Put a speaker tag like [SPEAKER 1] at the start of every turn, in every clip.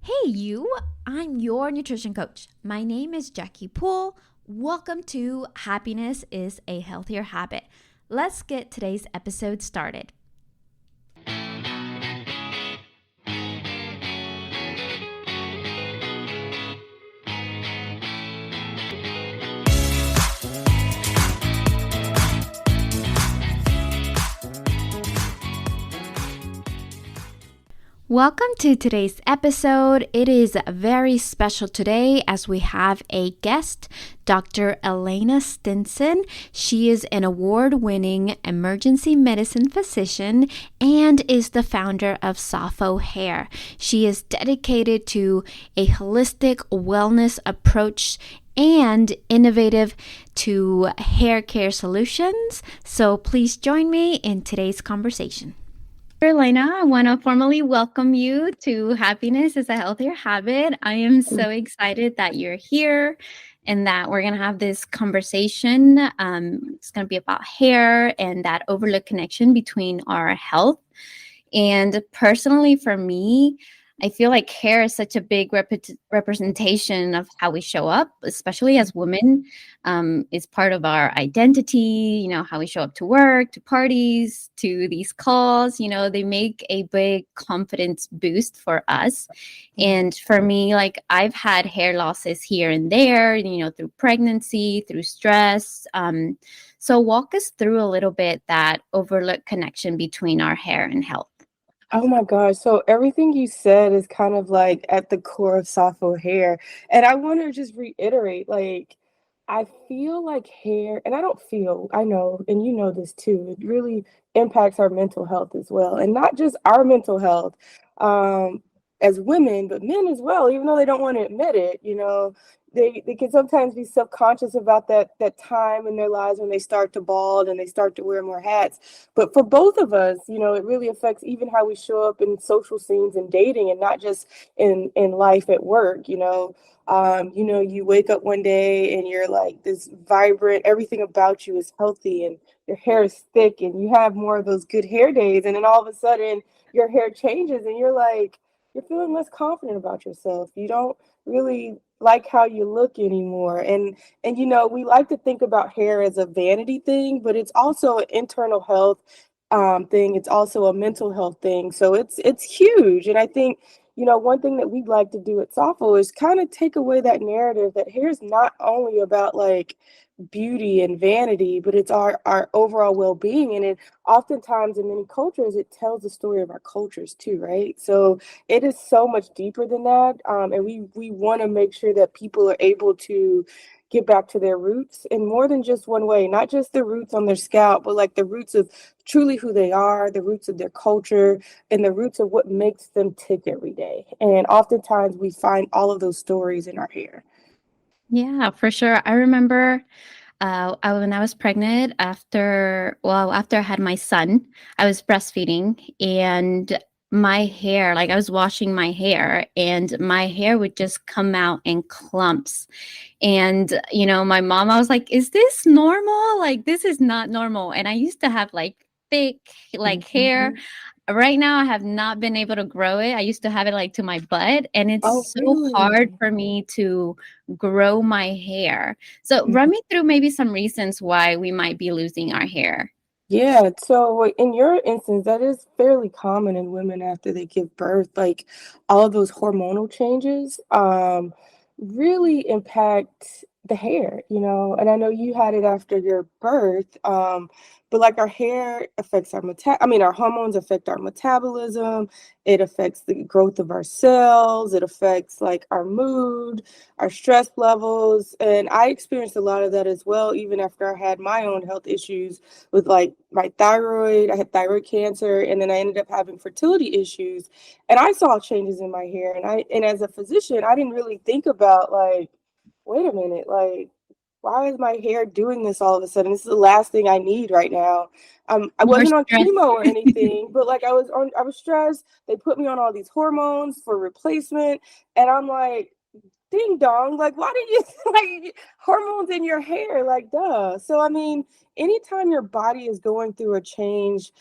[SPEAKER 1] Hey, you! I'm your nutrition coach. My name is Jackie Poole. Welcome to Happiness is a Healthier Habit. Let's get today's episode started. Welcome to today's episode. It is very special today as we have a guest, Dr. Ellana Stinson. She is an award-winning emergency medicine physician and is the founder of Safo Hair. She is dedicated to a holistic wellness approach and innovative to hair care solutions. So please join me in today's conversation. Ellana, I want to formally welcome you to Happiness is a Healthier Habit. I am so excited that you're here and that we're going to have this conversation. It's going to be about hair and that overlooked connection between our health. And personally, for me, I feel like hair is such a big representation of how we show up, especially as women. It's part of our identity, how we show up to work, to parties, to these calls, they make a big confidence boost for us. And for me, I've had hair losses here and there, through pregnancy, through stress. So walk us through a little bit that overlooked connection between our hair and health.
[SPEAKER 2] Oh my gosh. So everything you said is kind of like at the core of Safo Hair. And I want to just reiterate, I feel like hair, and I know, and you know this too, it really impacts our mental health as well. And not just our mental health, as women, but men as well, even though they don't want to admit it, they can sometimes be subconscious about that time in their lives when they start to bald and they start to wear more hats. But for both of us, it really affects even how we show up in social scenes and dating, and not just in life at work. You wake up one day and you're like this vibrant, everything about you is healthy and your hair is thick and you have more of those good hair days, and then all of a sudden your hair changes and you're feeling less confident about yourself. You don't really like how you look anymore. And we like to think about hair as a vanity thing, but it's also an internal health thing. It's also a mental health thing. So it's huge. And I think, one thing that we'd like to do at Safo is kind of take away that narrative that hair is not only about like beauty and vanity, but it's our overall well-being. And it oftentimes in many cultures, it tells the story of our cultures too, right? So it is so much deeper than that. And we want to make sure that people are able to get back to their roots in more than just one way, not just the roots on their scalp, but like the roots of truly who they are, the roots of their culture, and the roots of what makes them tick every day. And oftentimes we find all of those stories in our hair.
[SPEAKER 1] Yeah, for sure. I remember when I was pregnant, after I had my son, I was breastfeeding and my hair, I was washing my hair and my hair would just come out in clumps. And, my mom, I was like, is this normal? This is not normal. And I used to have thick, hair. Right now, I have not been able to grow it. I used to have it to my butt, and
[SPEAKER 2] Oh,
[SPEAKER 1] it's so hard
[SPEAKER 2] really?
[SPEAKER 1] for me to grow my hair. So run me through maybe some reasons why we might be losing our hair.
[SPEAKER 2] Yeah, so in your instance, that is fairly common in women after they give birth. Like all of those hormonal changes really impact the hair, and I know you had it after your birth, but like our hair affects our hormones affect our metabolism. It affects the growth of our cells. It affects like our mood, our stress levels, and I experienced a lot of that as well, even after I had my own health issues with like my thyroid. I had thyroid cancer, and then I ended up having fertility issues, and I saw changes in my hair. And as a physician, I didn't really think about like, wait a minute, like why is my hair doing this all of a sudden? This is the last thing I need right now. I
[SPEAKER 1] More
[SPEAKER 2] wasn't on
[SPEAKER 1] stress.
[SPEAKER 2] chemo or anything, but like I was stressed. They put me on all these hormones for replacement, and I'm like, ding dong, like, why do you like hormones in your hair? Like, duh. So, I mean, anytime your body is going through a change,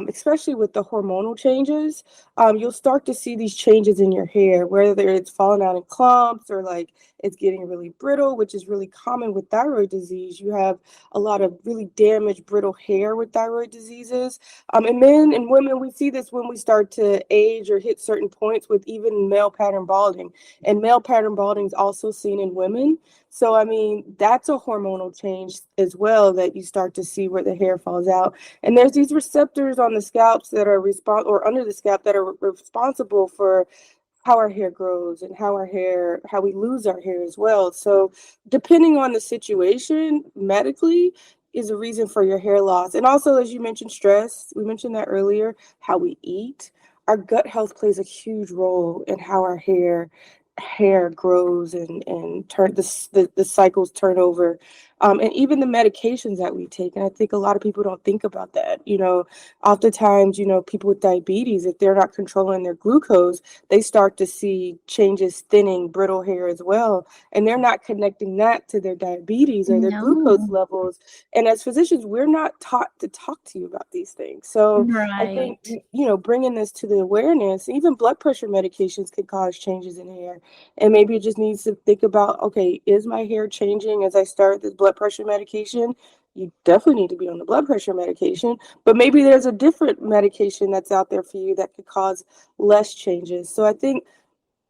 [SPEAKER 2] especially with the hormonal changes, you'll start to see these changes in your hair, whether it's falling out in clumps or like it's getting really brittle, which is really common with thyroid disease. You have a lot of really damaged, brittle hair with thyroid diseases. And men and women, we see this when we start to age or hit certain points with even male pattern balding. And male pattern balding is also seen in women. So, I mean, that's a hormonal change as well that you start to see where the hair falls out. And there's these receptors on the scalps that are or under the scalp that are responsible for how our hair grows and how we lose our hair as well. So, depending on the situation medically, is a reason for your hair loss. And also, as you mentioned, stress, we mentioned that earlier, how we eat. Our gut health plays a huge role in how our hair grows and turn the cycles turn over, and even the medications that we take. And I think a lot of people don't think about that. Oftentimes, people with diabetes, if they're not controlling their glucose, they start to see changes, thinning, brittle hair as well, and they're not connecting that to their diabetes or their glucose
[SPEAKER 1] No.
[SPEAKER 2] levels. And as physicians, we're not taught to talk to you about these things. So I think,
[SPEAKER 1] Right.
[SPEAKER 2] bringing this to the awareness, even blood pressure medications could cause changes in hair. And maybe it just needs to think about, okay, is my hair changing as I start this blood pressure medication? You definitely need to be on the blood pressure medication, but maybe there's a different medication that's out there for you that could cause less changes. So I think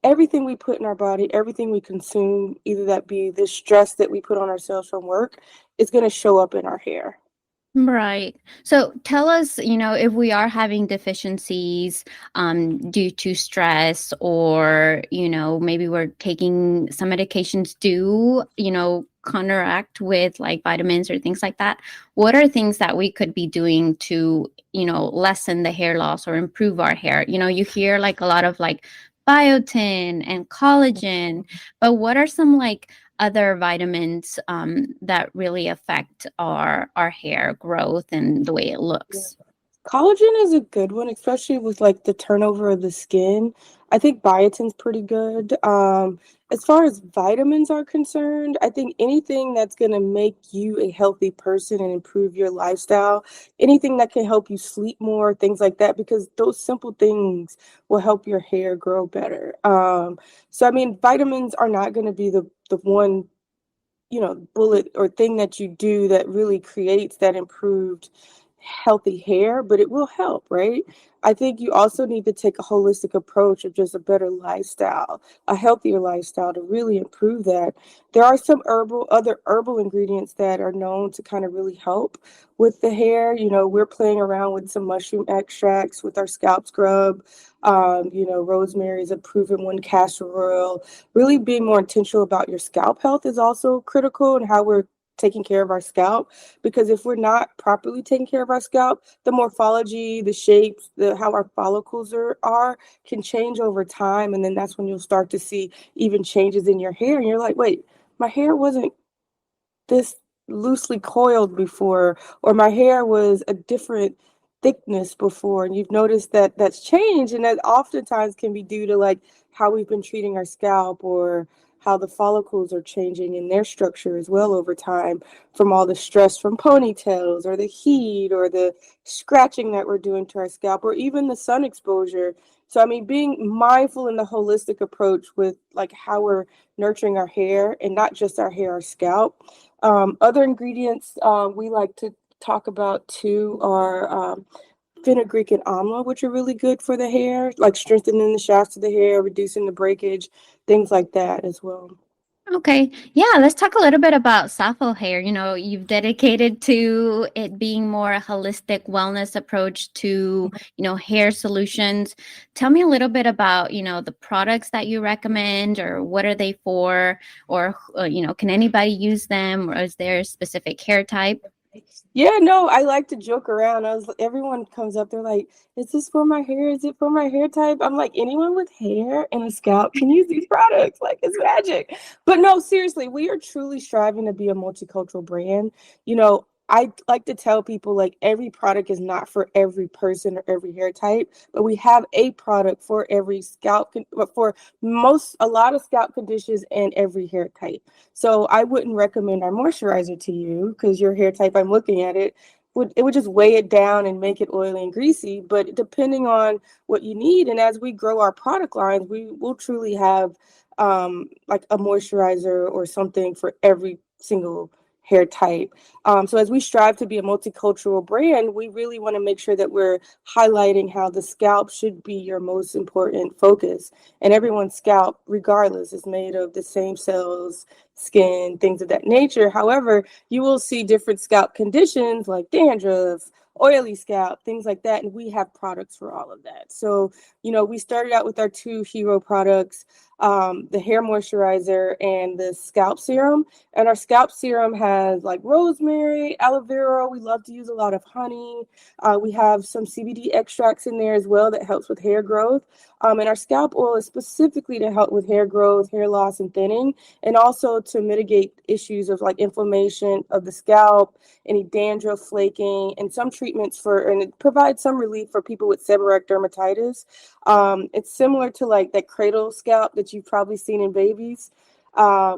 [SPEAKER 2] everything we put in our body, everything we consume, either that be the stress that we put on ourselves from work, is going to show up in our hair.
[SPEAKER 1] Right. So tell us, if we are having deficiencies due to stress or, maybe we're taking some medications to, counteract with like vitamins or things like that. What are things that we could be doing to, lessen the hair loss or improve our hair? You hear like a lot of like biotin and collagen, but what are some like other vitamins that really affect our hair growth and the way it
[SPEAKER 2] Yeah.
[SPEAKER 1] looks?
[SPEAKER 2] Collagen is a good one, especially with like the turnover of the skin. I think biotin's pretty good. As far as vitamins are concerned, I think anything that's going to make you a healthy person and improve your lifestyle, anything that can help you sleep more, things like that, because those simple things will help your hair grow better. So, I mean, vitamins are not going to be the one, bullet or thing that you do that really creates that improved healthy hair, but it will help, right? I think you also need to take a holistic approach of just a better lifestyle, a healthier lifestyle to really improve that. There are some other herbal ingredients that are known to kind of really help with the hair. We're playing around with some mushroom extracts with our scalp scrub. Rosemary is a proven one, castor oil. Really being more intentional about your scalp health is also critical, and how we're taking care of our scalp, because if we're not properly taking care of our scalp, the morphology, the shapes, the how our follicles are can change over time, and then that's when you'll start to see even changes in your hair, and you're like, wait, my hair wasn't this loosely coiled before, or my hair was a different thickness before, and you've noticed that that's changed, and that oftentimes can be due to like how we've been treating our scalp, or how the follicles are changing in their structure as well over time, from all the stress from ponytails or the heat or the scratching that we're doing to our scalp, or even the sun exposure. So, I mean, being mindful in the holistic approach with like how we're nurturing our hair, and not just our hair, our scalp. Other ingredients we like to talk about too are fenugreek and amla, which are really good for the hair, like strengthening the shafts of the hair, reducing the breakage, things like that as well.
[SPEAKER 1] Okay. Yeah, let's talk a little bit about Safo Hair. You've dedicated to it being more a holistic wellness approach to, hair solutions. Tell me a little bit about, the products that you recommend, or what are they for, or, can anybody use them, or is there a specific hair type?
[SPEAKER 2] Yeah, no, I like to joke around. Everyone comes up, they're like, "Is this for my hair? Is it for my hair type?" I'm like, anyone with hair and a scalp can use these products. Like, it's magic. But no, seriously, we are truly striving to be a multicultural brand. You know, I like to tell people like every product is not for every person or every hair type, but we have a product for every for a lot of scalp conditions and every hair type. So I wouldn't recommend our moisturizer to you because your hair type, I'm looking at it, would just weigh it down and make it oily and greasy. But depending on what you need, and as we grow our product lines, we will truly have like a moisturizer or something for every single hair type. So as we strive to be a multicultural brand, we really want to make sure that we're highlighting how the scalp should be your most important focus. And everyone's scalp, regardless, is made of the same cells, skin, things of that nature. However, you will see different scalp conditions like dandruff, oily scalp, things like that. And we have products for all of that. So, we started out with our two hero products, the hair moisturizer and the scalp serum. And our scalp serum has like rosemary, aloe vera. We love to use a lot of honey. We have some CBD extracts in there as well that helps with hair growth. And our scalp oil is specifically to help with hair growth, hair loss, and thinning, and also to mitigate issues of like inflammation of the scalp, any dandruff, flaking, and some treatments and it provides some relief for people with seborrheic dermatitis. It's similar to like that cradle scalp that you've probably seen in babies,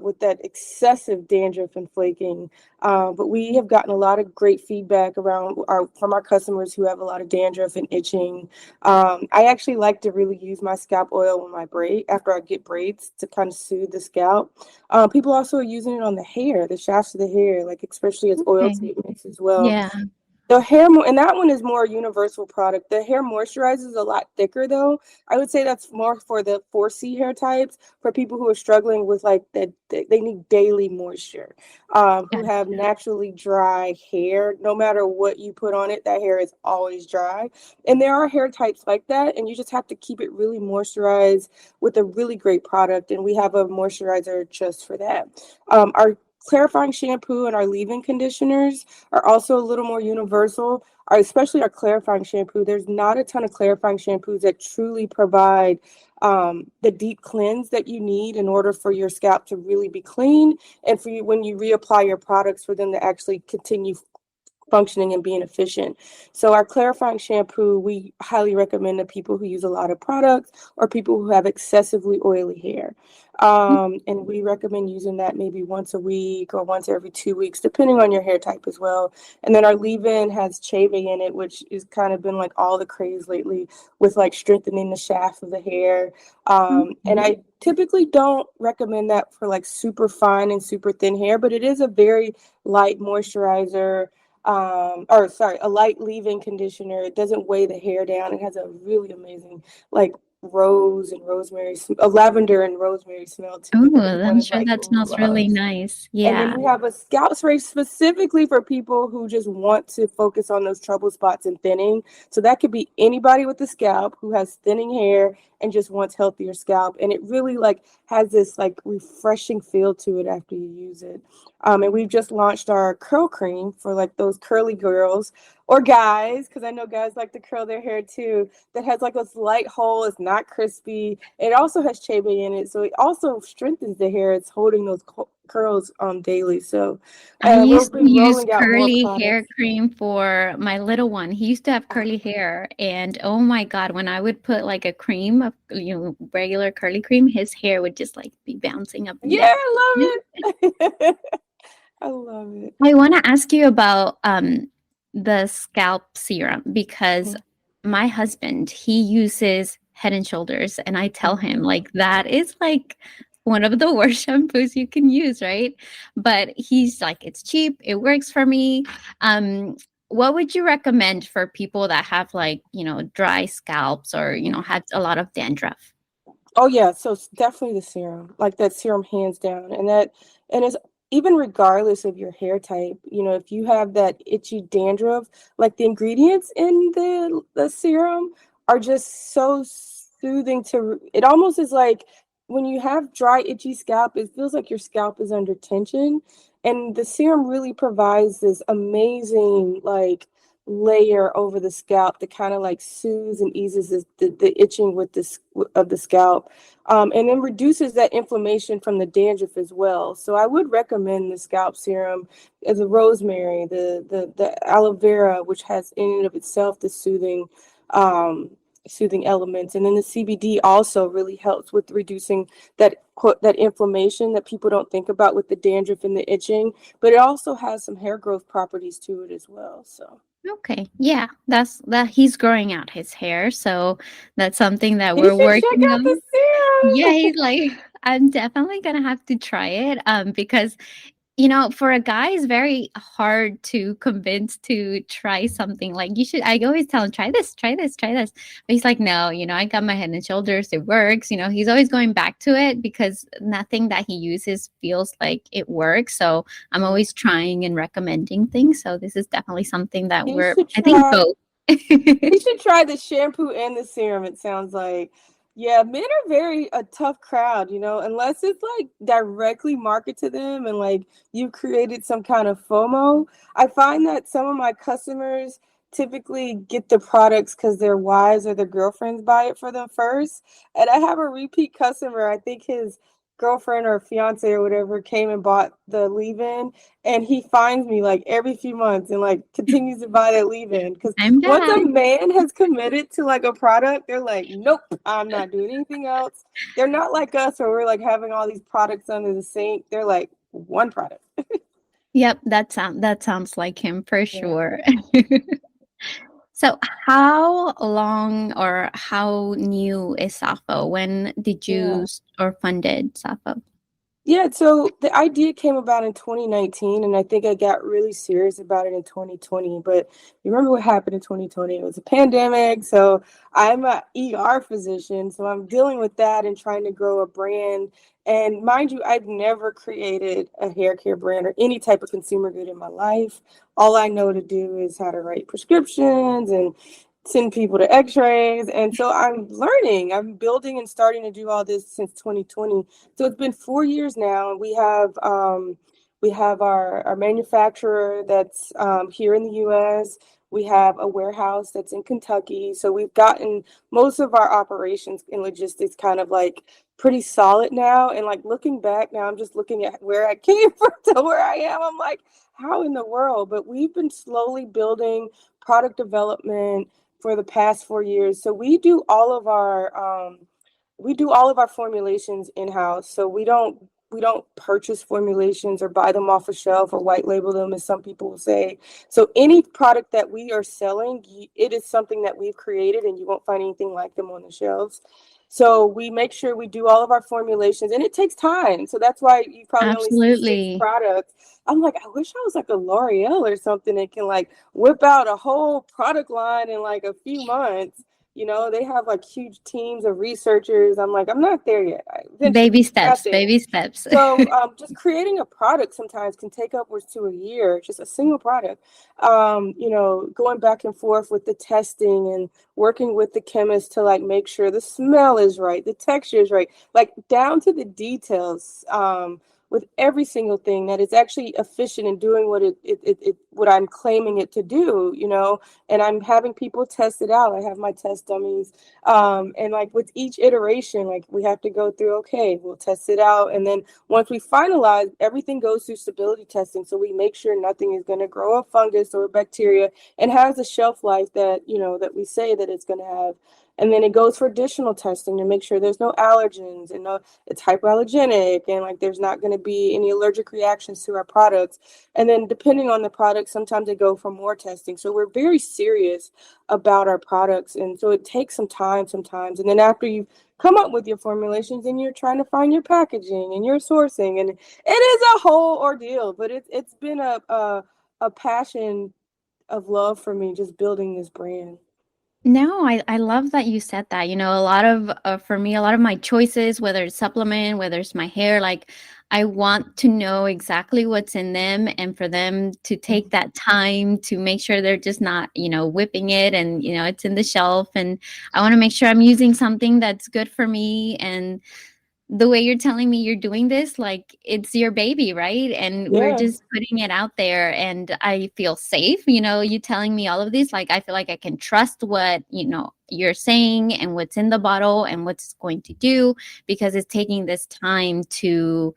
[SPEAKER 2] with that excessive dandruff and flaking. But we have gotten a lot of great feedback from our customers who have a lot of dandruff and itching. I actually like to really use my scalp oil on my after I get braids to kind of soothe the scalp. People also are using it on the hair, the shafts of the hair, like especially as oil
[SPEAKER 1] Okay.
[SPEAKER 2] treatments as well.
[SPEAKER 1] Yeah.
[SPEAKER 2] And that one is more a universal product. The hair moisturizer is a lot thicker though. I would say that's more for the 4C hair types, for people who are struggling with like that, they need daily moisture, who
[SPEAKER 1] Yeah.
[SPEAKER 2] have naturally dry hair. No matter what you put on it, that hair is always dry. And there are hair types like that, and you just have to keep it really moisturized with a really great product. And we have a moisturizer just for that. Our clarifying shampoo and our leave-in conditioners are also a little more universal, especially our clarifying shampoo. There's not a ton of clarifying shampoos that truly provide the deep cleanse that you need in order for your scalp to really be clean, and for you when you reapply your products for them to actually continue functioning and being efficient. So our clarifying shampoo, we highly recommend to people who use a lot of products or people who have excessively oily hair. And we recommend using that maybe once a week or once every 2 weeks, depending on your hair type as well. And then our leave-in has Chave in it, which has kind of been like all the craze lately with like strengthening the shaft of the hair. And
[SPEAKER 1] Okay.
[SPEAKER 2] I typically don't recommend that for like super fine and super thin hair, but it is a very light moisturizer, or sorry, a light leave-in conditioner. It doesn't weigh the hair down. It has a really amazing like lavender and rosemary smell to it. If
[SPEAKER 1] Oh,
[SPEAKER 2] anyone
[SPEAKER 1] I'm
[SPEAKER 2] is
[SPEAKER 1] sure
[SPEAKER 2] like
[SPEAKER 1] that smells really
[SPEAKER 2] loves.
[SPEAKER 1] nice.
[SPEAKER 2] And then
[SPEAKER 1] Yeah.
[SPEAKER 2] we have a scalp spray specifically for people who just want to focus on those trouble spots and thinning. So that could be anybody with a scalp who has thinning hair and just wants healthier scalp. And it really like has this like refreshing feel to it after you use it. And we've just launched our curl cream for like those curly girls or guys, because I know guys like to curl their hair too, that has like a slight hole. It's not crispy. It also has chebe in it. So it also strengthens the hair. It's holding those curls daily. So
[SPEAKER 1] I
[SPEAKER 2] we'll
[SPEAKER 1] used to
[SPEAKER 2] be
[SPEAKER 1] use
[SPEAKER 2] rolling out more
[SPEAKER 1] curly hair
[SPEAKER 2] products.
[SPEAKER 1] cream for my little one. He used to have curly hair, and oh my God, when I would put like a cream of, regular curly cream, his hair would just like be bouncing up and
[SPEAKER 2] Yeah,
[SPEAKER 1] down.
[SPEAKER 2] I love it. I love it.
[SPEAKER 1] I want to ask you about the scalp serum because my husband, he uses Head and Shoulders, and I tell him like that is like one of the worst shampoos you can use, right? But he's like, it's cheap, it works for me. What would you recommend for people that have like, dry scalps or, have a lot of dandruff?
[SPEAKER 2] Oh yeah, so it's definitely the serum, like that serum hands down. And it's even regardless of your hair type, if you have that itchy dandruff, like the ingredients in the serum are just so soothing it almost is like when you have dry, itchy scalp, it feels like your scalp is under tension. And the serum really provides this amazing, like layer over the scalp that kind of like soothes and eases the itching with this of the scalp, and then reduces that inflammation from the dandruff as well. So I would recommend the scalp serum, as the rosemary, the aloe vera, which has in and of itself the um, soothing elements, and then the CBD also really helps with reducing that inflammation that people don't think about with the dandruff and the itching, but it also has some hair growth properties to it as well. So
[SPEAKER 1] Okay. Yeah, that's that he's growing out his hair, so that's something that
[SPEAKER 2] he
[SPEAKER 1] we're
[SPEAKER 2] should check
[SPEAKER 1] working
[SPEAKER 2] out the
[SPEAKER 1] on. Yeah,
[SPEAKER 2] serum.
[SPEAKER 1] he's like, I'm definitely gonna have to try it. Because for a guy, it's very hard to convince to try something. Like, you should, I always tell him, try this, try this, try this. But he's like, no, I got my Head and Shoulders. It works. He's always going back to it because nothing that he uses feels like it works. So I'm
[SPEAKER 2] Yeah.
[SPEAKER 1] always trying and recommending things. So this is definitely something that
[SPEAKER 2] He
[SPEAKER 1] we're,
[SPEAKER 2] should
[SPEAKER 1] I think,
[SPEAKER 2] try
[SPEAKER 1] both.
[SPEAKER 2] He should try the shampoo and the serum, it sounds like. Yeah, men are very a tough crowd, unless it's like directly market to them and like you've created some kind of FOMO. I find that some of my customers typically get the products because their wives or their girlfriends buy it for them first. And I have a repeat customer, I think his girlfriend or fiance or whatever came and bought the leave-in, and he finds me like every few months and like continues to buy that leave-in because
[SPEAKER 1] I'm
[SPEAKER 2] once
[SPEAKER 1] back.
[SPEAKER 2] a man has committed to like a product, they're like, nope, I'm not doing anything else. They're not like us where we're like having all these products under the sink. They're like one product.
[SPEAKER 1] Yep, that sounds like him for
[SPEAKER 2] Yeah.
[SPEAKER 1] sure. So, how long or how new is Safo? When did you
[SPEAKER 2] Yeah.
[SPEAKER 1] or funded Safo?
[SPEAKER 2] Yeah, so the idea came about in 2019, and I think I got really serious about it in 2020. But you remember what happened in 2020? It was a pandemic. So I'm a ER physician, so I'm dealing with that and trying to grow a brand. And mind you, I've never created a hair care brand or any type of consumer good in my life. All I know to do is how to write prescriptions and send people to x-rays. And so I'm learning. I'm building and starting to do all this since 2020. So it's been 4 years now, and we have our manufacturer that's here in the U.S. We have a warehouse that's in Kentucky. So we've gotten most of our operations and logistics kind of like pretty solid now. And like looking back now, I'm just looking at where I came from to where I am. I'm like, how in the world? But we've been slowly building product development for the past 4 years. So we do all of our formulations in-house. So we don't purchase formulations or buy them off a shelf or white label them, as some people will say. So any product that we are selling, it is something that we've created, and you won't find anything like them on the shelves. So we make sure we do all of our formulations, and it takes time. So that's why you probably only see 6
[SPEAKER 1] Absolutely.
[SPEAKER 2] products. I'm like, I wish I was like a L'Oreal or something that can like whip out a whole product line in like a few months. They have like huge teams of researchers. I'm like, I'm not there yet. Eventually,
[SPEAKER 1] Baby
[SPEAKER 2] got
[SPEAKER 1] steps,
[SPEAKER 2] there.
[SPEAKER 1] baby steps.
[SPEAKER 2] So just creating a product sometimes can take upwards to a year, just a single product. Going back and forth with the testing and working with the chemist to like make sure the smell is right, the texture is right, like down to the details. With every single thing that is actually efficient in doing what I'm claiming it to do, and I'm having people test it out. I have my test dummies. And like with each iteration, like we have to go through, okay, we'll test it out. And then once we finalize, everything goes through stability testing. So we make sure nothing is going to grow a fungus or a bacteria and has a shelf life that we say that it's going to have. And then it goes for additional testing to make sure there's no allergens and no, it's hypoallergenic, and like there's not going to be any allergic reactions to our products. And then depending on the product, sometimes they go for more testing. So we're very serious about our products. And so it takes some time sometimes. And then after you come up with your formulations, and you're trying to find your packaging and your sourcing, and it is a whole ordeal, but it's been a passion of love for me just building this brand.
[SPEAKER 1] No, I love that you said that. A lot of, for me, a lot of my choices, whether it's supplement, whether it's my hair, like I want to know exactly what's in them, and for them to take that time to make sure they're just not, whipping it, and, it's in the shelf. And I want to make sure I'm using something that's good for me. And the way you're telling me you're doing this, like it's your baby, right? And we're
[SPEAKER 2] Yeah.
[SPEAKER 1] just putting it out there and I feel safe, you know, you telling me all of this, like I feel like I can trust what, you know, you're saying and what's in the bottle and what's going to do because it's taking this time to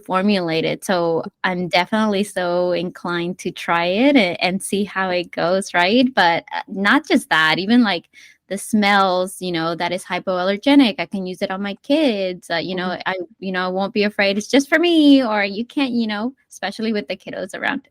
[SPEAKER 1] formulate it. So I'm definitely so inclined to try it and see how it goes, right? But not just that, even like the smells, you know, that is hypoallergenic. I can use it on my kids.
[SPEAKER 2] Mhm.
[SPEAKER 1] I won't be afraid. It's just for me, or you can't, you know, especially with the kiddos around.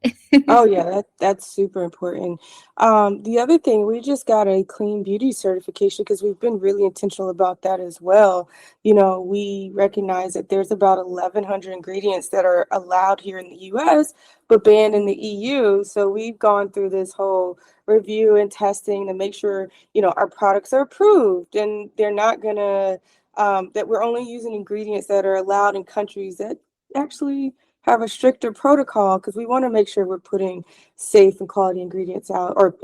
[SPEAKER 2] Oh yeah, that's super important. The other thing, we just got a clean beauty certification because we've been really intentional about that as well. You know, we recognize that there's about 1,100 ingredients that are allowed here in the US, but banned in the EU. So we've gone through this whole review and testing to make sure, you know, our products are approved and they're not gonna, that we're only using ingredients that are allowed in countries that actually have a stricter protocol because we want to make sure we're putting safe and quality ingredients out or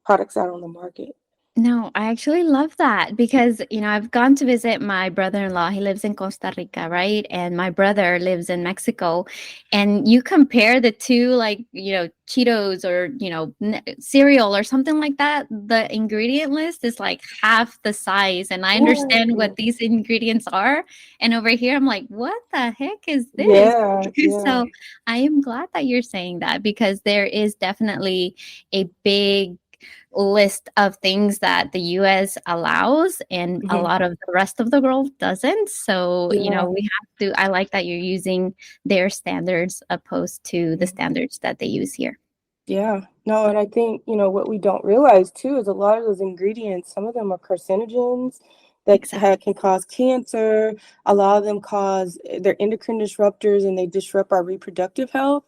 [SPEAKER 2] products out on the market.
[SPEAKER 1] No, I actually love that because, you know, I've gone to visit my brother-in-law. He lives in Costa Rica, right? And my brother lives in Mexico. And you compare the two, like, you know, Cheetos or, you know, cereal or something like that. The ingredient list is like half the size. And I understand
[SPEAKER 2] Yeah,
[SPEAKER 1] what these ingredients are. And over here, I'm like, what the heck is this?
[SPEAKER 2] yeah, yeah.
[SPEAKER 1] So I am glad that you're saying that because there is definitely a big list of things that the US allows and a
[SPEAKER 2] Mhm.
[SPEAKER 1] lot of the rest of the world doesn't. So, you
[SPEAKER 2] Yeah.
[SPEAKER 1] know, we have to, I like that you're using their standards opposed to the
[SPEAKER 2] Mhm.
[SPEAKER 1] standards that they use here.
[SPEAKER 2] Yeah. No, and I think, you know, what we don't realize too is a lot of those ingredients, some of them are carcinogens that
[SPEAKER 1] Exactly.
[SPEAKER 2] can cause cancer. A lot of them cause, they're endocrine disruptors and they disrupt our reproductive health,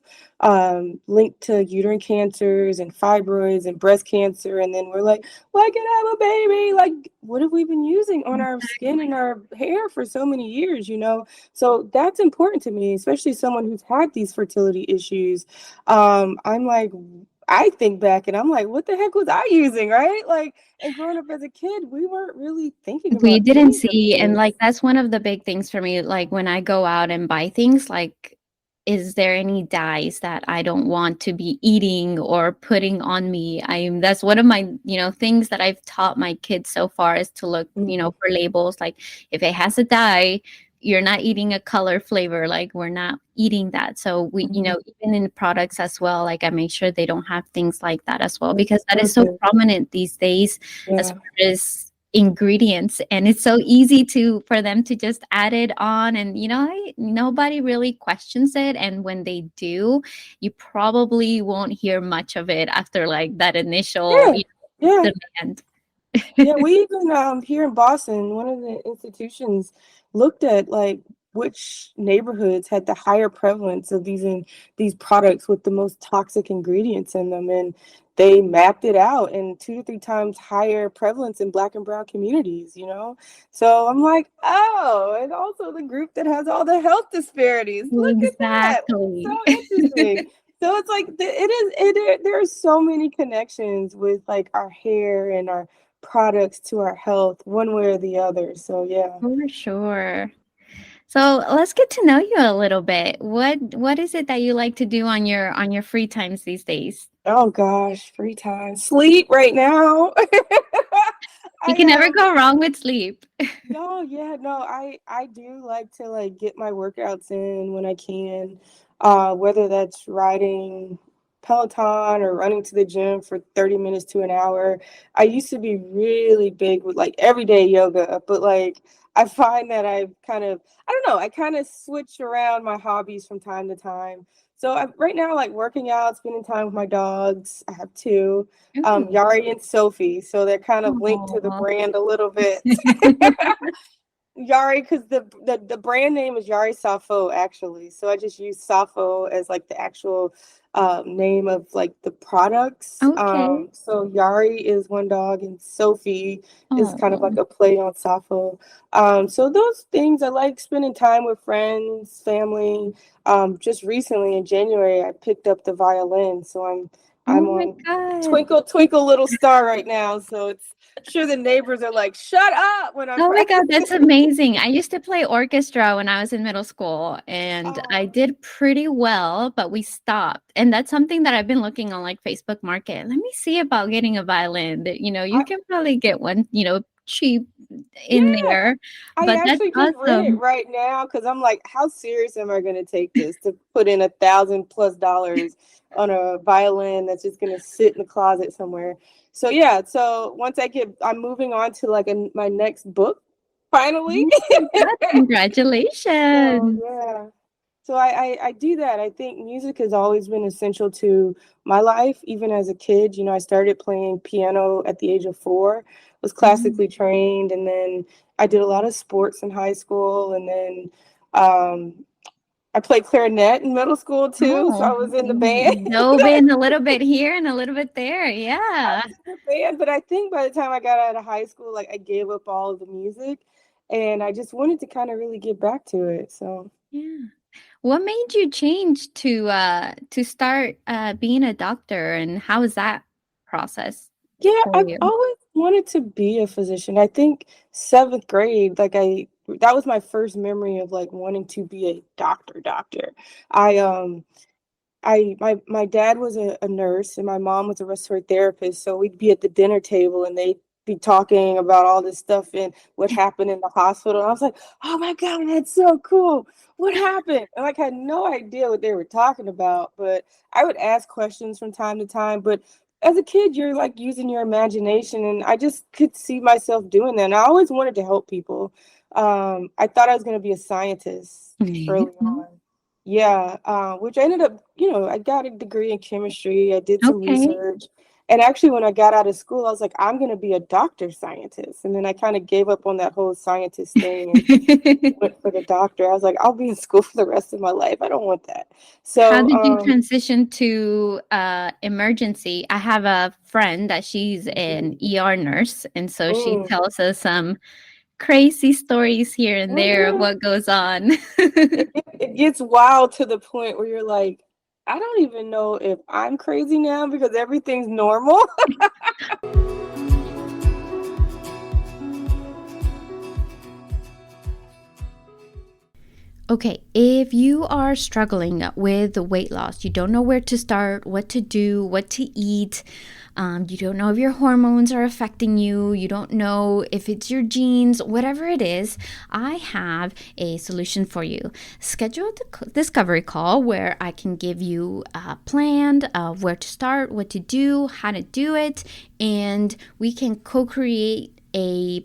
[SPEAKER 2] linked to uterine cancers and fibroids and breast cancer. And then we're like, well, I can have a baby. Like, what have we been using on our skin and our hair for so many years, you know? So that's important to me, especially someone who's had these fertility issues. I'm like, I think back and I'm like, what the heck was I using, right? Like, and growing up as a kid, we weren't really thinking
[SPEAKER 1] We
[SPEAKER 2] about
[SPEAKER 1] didn't
[SPEAKER 2] any of
[SPEAKER 1] see, and
[SPEAKER 2] this.
[SPEAKER 1] like that's one of the big things for me. Like when I go out and buy things, like, is there any dyes that I don't want to be eating or putting on me? That's one of my, you know, things that I've taught my kids so far is to look, you know,
[SPEAKER 2] Mhm,
[SPEAKER 1] for labels. Like if it has a dye, you're not eating a color flavor. Like we're not eating that. So we, you
[SPEAKER 2] mhm.
[SPEAKER 1] know, even in products as well, like I make sure they don't have things like that as well,
[SPEAKER 2] That's
[SPEAKER 1] because that is so
[SPEAKER 2] perfect.
[SPEAKER 1] prominent these days as
[SPEAKER 2] Yeah.
[SPEAKER 1] far as ingredients, and it's so easy to for them to just add it on, and you know, nobody really questions it, and when they do, you probably won't hear much of it after like that initial,
[SPEAKER 2] Yeah.
[SPEAKER 1] you
[SPEAKER 2] Yeah.
[SPEAKER 1] know, demand.
[SPEAKER 2] Yeah, we even here in Boston, one of the institutions looked at like which neighborhoods had the higher prevalence of these products with the most toxic ingredients in them, and they mapped it out and 2 to 3 times higher prevalence in Black and Brown communities. You know, so I'm like, oh, and also the group that has all the health disparities. Look at that, so
[SPEAKER 1] Exactly.
[SPEAKER 2] interesting. So it's like there are so many connections with like our hair and our products to our health one way or the other. So yeah.
[SPEAKER 1] For sure. So let's get to know you a little bit. What is it that you like to do on your free times these days?
[SPEAKER 2] Oh gosh, free time. Sleep right now.
[SPEAKER 1] You
[SPEAKER 2] I
[SPEAKER 1] can never go wrong with sleep.
[SPEAKER 2] No, yeah, no, I do like to like get my workouts in when I can. Whether that's riding Peloton or running to the gym for 30 minutes to an hour. I used to be really big with like everyday yoga, but like I find that I've kind of, I don't know, I kind of switch around my hobbies from time to time. So right now, like working out, spending time with my dogs. I have two,
[SPEAKER 1] Ooh.
[SPEAKER 2] Yari and Sophie. So they're kind of linked to the
[SPEAKER 1] Aw.
[SPEAKER 2] brand a little bit. Yari, because the brand name is Yari Safo, actually. So I just use Safo as like the actual name of like the products.
[SPEAKER 1] Okay.
[SPEAKER 2] So Yari is one dog, and Sophie is kind of
[SPEAKER 1] Oh.
[SPEAKER 2] like a play on Safo. So those things, I like spending time with friends, family. Just recently in January, I picked up the violin, so I'm
[SPEAKER 1] Oh
[SPEAKER 2] I'm
[SPEAKER 1] my
[SPEAKER 2] on
[SPEAKER 1] God.
[SPEAKER 2] Twinkle Twinkle Little Star right now, so it's I'm sure the neighbors are like, "Shut up," when I'm
[SPEAKER 1] Oh my God, that's
[SPEAKER 2] practicing.
[SPEAKER 1] amazing. I used to play orchestra when I was in middle school and I
[SPEAKER 2] Oh,
[SPEAKER 1] did pretty well, but we stopped. And that's something that I've been looking on like Facebook Market. Let me see about getting a violin. That, you
[SPEAKER 2] I
[SPEAKER 1] can probably get one, cheap in
[SPEAKER 2] yeah.
[SPEAKER 1] there,
[SPEAKER 2] I
[SPEAKER 1] but that's
[SPEAKER 2] actually just read it
[SPEAKER 1] awesome.
[SPEAKER 2] right now because I'm like, how serious am I going to take this to put in $1,000+ on a violin that's just going to sit in the closet somewhere? So yeah, so once I'm moving on to like my next book, finally.
[SPEAKER 1] Oh my God,
[SPEAKER 2] So
[SPEAKER 1] congratulations.
[SPEAKER 2] yeah, so I do that. I think music has always been essential to my life, even as a kid. I started playing piano at the age of 4, was
[SPEAKER 1] Mhm.
[SPEAKER 2] classically trained, and then I did a lot of sports in high school, and then um, I played clarinet in middle school too. So
[SPEAKER 1] Oh,
[SPEAKER 2] I was in the band.
[SPEAKER 1] you dove in a little bit here and a little bit there.
[SPEAKER 2] I
[SPEAKER 1] Yeah.
[SPEAKER 2] was in the band, but I think by the time I got out of high school, like I gave up all of the music, and I just wanted to kind of really get back to it. So.
[SPEAKER 1] Yeah. What made you change to start being a doctor, and how was that process
[SPEAKER 2] Yeah,
[SPEAKER 1] for
[SPEAKER 2] I've
[SPEAKER 1] you?
[SPEAKER 2] always wanted to be a physician. I think 7th grade, like that was my first memory of like wanting to be a doctor. I my dad was a nurse and my mom was a respiratory therapist, so we'd be at the dinner table and they'd be talking about all this stuff and what happened in the hospital. And I was like, oh my God, that's so cool. What happened? And like I had no idea what they were talking about, but I would ask questions from time to time. But as a kid, you're like using your imagination, and I just could see myself doing that. And I always wanted to help people. I thought I was going to be a scientist early
[SPEAKER 1] Mhm.
[SPEAKER 2] on. Yeah, which I ended up, I got a degree in chemistry. I did some
[SPEAKER 1] Okay.
[SPEAKER 2] research. And actually, when I got out of school, I was like, I'm going to be a doctor scientist. And then I kind of gave up on that whole scientist thing and went for the doctor. I was like, I'll be in school for the rest of my life. I don't want that.
[SPEAKER 1] How
[SPEAKER 2] So,
[SPEAKER 1] did you transition to emergency? I have a friend that she's an ER nurse, and so she
[SPEAKER 2] mm,
[SPEAKER 1] tells us some crazy stories here and there of
[SPEAKER 2] mhm.
[SPEAKER 1] what goes on.
[SPEAKER 2] It gets wild to the point where you're like, I don't even know if I'm crazy now because everything's normal.
[SPEAKER 1] Okay, if you are struggling with weight loss, you don't know where to start, what to do, what to eat, you don't know if your hormones are affecting you, you don't know if it's your genes, whatever it is, I have a solution for you. Schedule a discovery call where I can give you a plan of where to start, what to do, how to do it, and we can co create a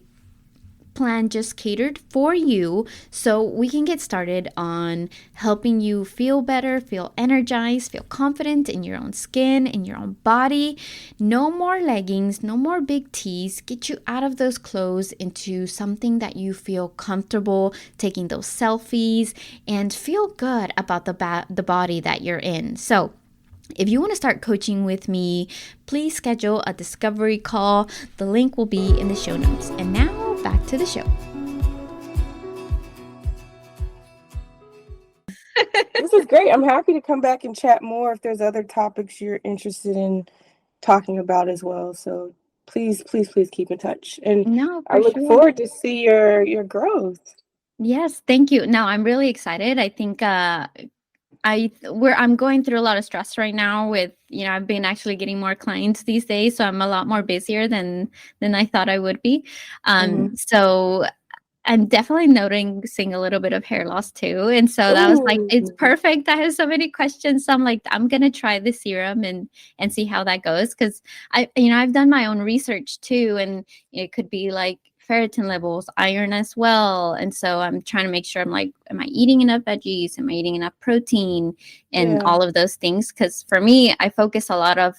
[SPEAKER 1] plan just catered for you so we can get started on helping you feel better, feel energized, feel confident in your own skin, in your own body. No more leggings, no more big tees. Get you out of those clothes into something that you feel comfortable taking those selfies and feel good about the body that you're in. So if you want to start coaching with me, please schedule a discovery call. The link will be in the show notes. And now back to the show.
[SPEAKER 2] This is great. I'm happy to come back and chat more if there's other topics you're interested in talking about as well. So please, please, please keep in touch. And
[SPEAKER 1] No,
[SPEAKER 2] I
[SPEAKER 1] for
[SPEAKER 2] look
[SPEAKER 1] sure.
[SPEAKER 2] forward to see your growth.
[SPEAKER 1] Yes, thank you. No, I'm really excited. I think I'm going through a lot of stress right now with, I've been actually getting more clients these days, so I'm a lot more busier than I thought I would be.
[SPEAKER 2] Hmm.
[SPEAKER 1] So I'm definitely noticing a little bit of hair loss too. And so that was like, it's
[SPEAKER 2] Ooh.
[SPEAKER 1] perfect. I have so many questions. So I'm like, I'm gonna try the serum and see how that goes. Cause I've done my own research too. And it could be like ferritin levels, iron as well. And so I'm trying to make sure I'm like, am I eating enough veggies? Am I eating enough protein and
[SPEAKER 2] Yeah.
[SPEAKER 1] all of those things? Cause for me, I focus a lot of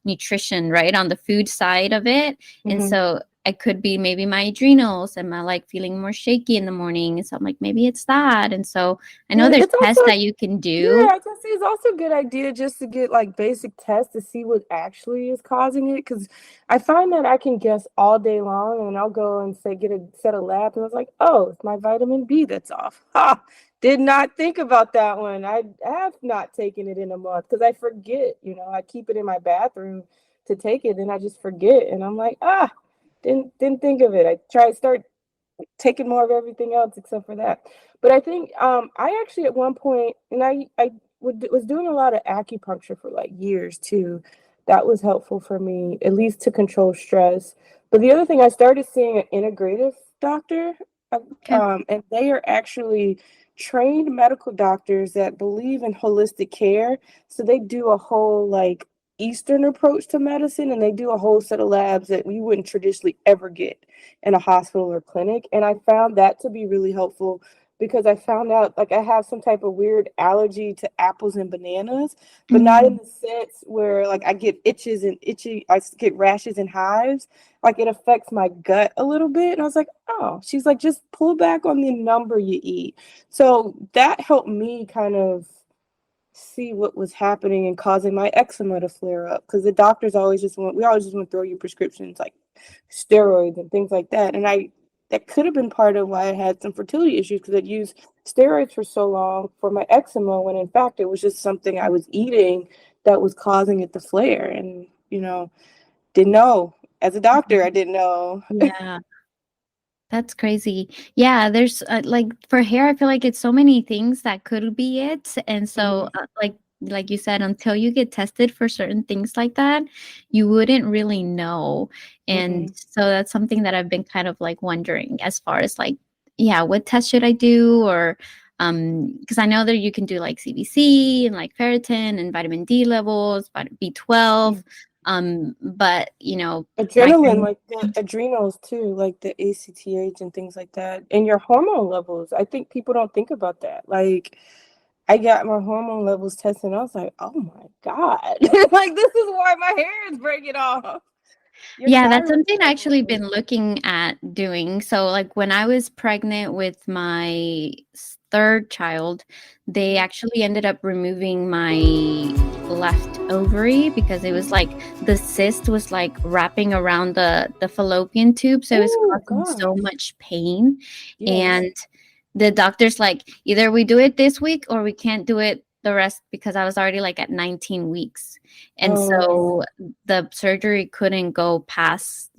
[SPEAKER 1] nutrition, right, on the food side of it. And
[SPEAKER 2] Hmm.
[SPEAKER 1] so it could be maybe my adrenals and my like feeling more shaky in the morning. And so I'm like, maybe it's that. And so I know
[SPEAKER 2] Yeah,
[SPEAKER 1] there's
[SPEAKER 2] it's also
[SPEAKER 1] tests that you can
[SPEAKER 2] yeah,
[SPEAKER 1] do.
[SPEAKER 2] I was gonna say it's also a good idea just to get like basic tests to see what actually is causing it. Because I find that I can guess all day long and I'll go and say get a set of labs and I was like, oh, it's my vitamin B that's off. Ha! Did not think about that one. I have not taken it in a month because I forget, I keep it in my bathroom to take it and I just forget. And I'm like, didn't think of it. I try to start taking more of everything else except for that. But I think I actually at one point, and was doing a lot of acupuncture for like years too. That was helpful for me, at least to control stress. But the other thing, I started seeing an integrative doctor,
[SPEAKER 1] Okay.
[SPEAKER 2] and they are actually trained medical doctors that believe in holistic care. So they do a whole like Eastern approach to medicine, and they do a whole set of labs that we wouldn't traditionally ever get in a hospital or clinic. And I found that to be really helpful because I found out like I have some type of weird allergy to apples and bananas, but not in
[SPEAKER 1] Mm.
[SPEAKER 2] the sense where like I get I get rashes and hives. Like it affects my gut a little bit. And I was like, oh, she's like, just pull back on the number you eat. So that helped me kind of see what was happening and causing my eczema to flare up because the doctors we always just want to throw you prescriptions like steroids and things like that. And that could have been part of why I had some fertility issues because I'd used steroids for so long for my eczema when in fact it was just something I was eating that was causing it to flare. And, didn't know. As a doctor, I didn't know.
[SPEAKER 1] Yeah. That's crazy. Yeah, there's like for hair, I feel like it's so many things that could be it. And so
[SPEAKER 2] Hmm.
[SPEAKER 1] like you said, until you get tested for certain things like that, you wouldn't really know. And
[SPEAKER 2] Hmm.
[SPEAKER 1] so that's something that I've been kind of like wondering as far as like, yeah, what test should I do? Or because I know that you can do like CBC and like ferritin and vitamin D levels, vitamin B12. But my
[SPEAKER 2] Adrenaline,
[SPEAKER 1] friend.
[SPEAKER 2] like the adrenals too, like the ACTH and things like that, and your hormone levels. I think people don't think about that. Like, I got my hormone levels tested, and I was like, "Oh my God!" Like, this is why my hair is breaking off. Your
[SPEAKER 1] Yeah, that's
[SPEAKER 2] thyroid
[SPEAKER 1] something I actually
[SPEAKER 2] levels.
[SPEAKER 1] been looking at doing. So, like when I was pregnant with my third child, they
[SPEAKER 2] Mhm.
[SPEAKER 1] actually ended up removing my left ovary because it was like the cyst was like wrapping around the fallopian tube, so it was
[SPEAKER 2] Oh
[SPEAKER 1] causing so
[SPEAKER 2] gosh,
[SPEAKER 1] much pain.
[SPEAKER 2] yes.
[SPEAKER 1] And the doctor's like, either we do it this week or we can't do it the rest because I was already like at 19 weeks. And
[SPEAKER 2] Oh,
[SPEAKER 1] so the surgery couldn't go past,